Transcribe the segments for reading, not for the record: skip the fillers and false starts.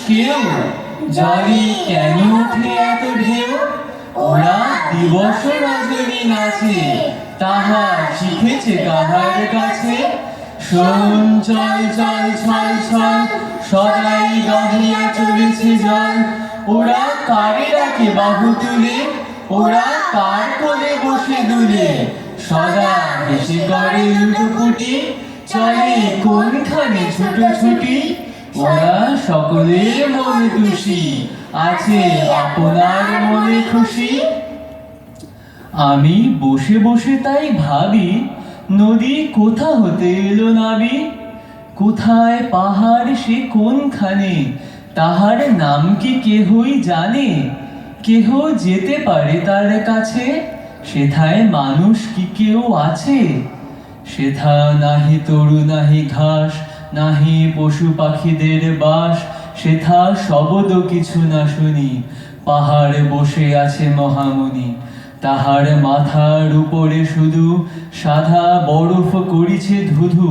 কেউ, জলে কেন ওঠে এত ঢেউ? ওরা দিবস রজনী নাচে, তাহা শিখেছে কাহার কাছে? শোন চল চল ছল ছল, সদাই গাহিয়া চলেছে জল। ওরা কারে ডাকে বাহু তুলে, ওরা কার কোলে বসে দুলে? সদা হেসে করে লুটোপুটি, চলে কোনখানে ছুটোছুটি? ওরা সকলের মনে খুশি, আছে আপনার মনে খুশি। আমি বসে বসে তাই ভাবি, নদী কোথা হতে এলো নাবি? কোথায় পাহাড় সে কোনখানে, তাহার নাম কি কেহই জানে? কেহ যেতে পারে তার কাছে, সেথায় মানুষ কি কেউ আছে? সেথা নাহি তরু নাহি ঘাস, নাহি পশু পাখিদের বাস। সেথা শব্দ কিছু না শুনি, পাহাড়ে বসে আছে মহামুনি। তাহার মাথার উপরে শুধু সাদা বরফ করিছে ধুধু।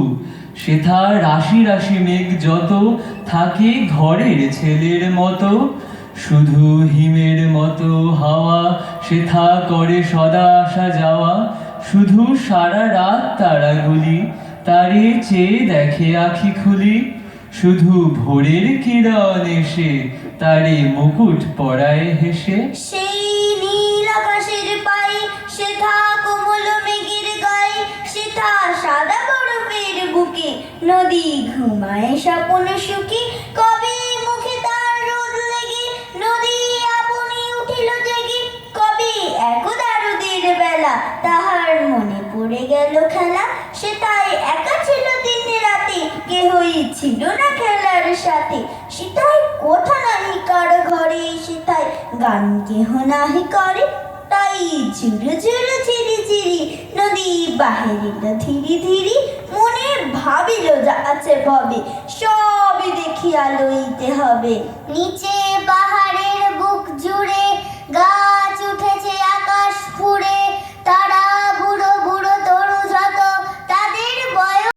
সেথা রাশি রাশি মেঘ যত, থাকে ঘরের ছেলের মতো। শুধু হিমের মতো হাওয়া, সেথা করে সদা আসা যাওয়া। শুধু সারা রাত তারাগুলি, তারে চেয়ে দেখে আখি খুলি। শুধু ভোরের কিরণ এসে, তারে মুকুট পরায় হেসে। সেই নীল আকাশের পাই, সেথা কোমল মেঘের গায়ে, সেথা সাদা বরফের বুকে নদী ঘুমায় স্বপ্ন সুখী। কবে মুখে তার রোদ লেগে, নদী আপনি উঠিল জেগে। কবে একদা রোদের বেলা, তাহার মনে পড়ে গেল খেলা। সেটাই একা ছিল দিন রাতে, কেহই ছিল না খেলার সাথে। সেটাই কোথা নাহি কারো ঘরে, সেটাই গান কেহ নাহি করে। তাই ঝুরু ঝুরু ঝিরি ঝিরি, নদী বাহিরিল ধীরে ধীরে। মনে ভাবিল যা আছে ভবে, সবই দেখিয়া লইতে হবে। নিচে পাহাড়ের বুক জুড়ে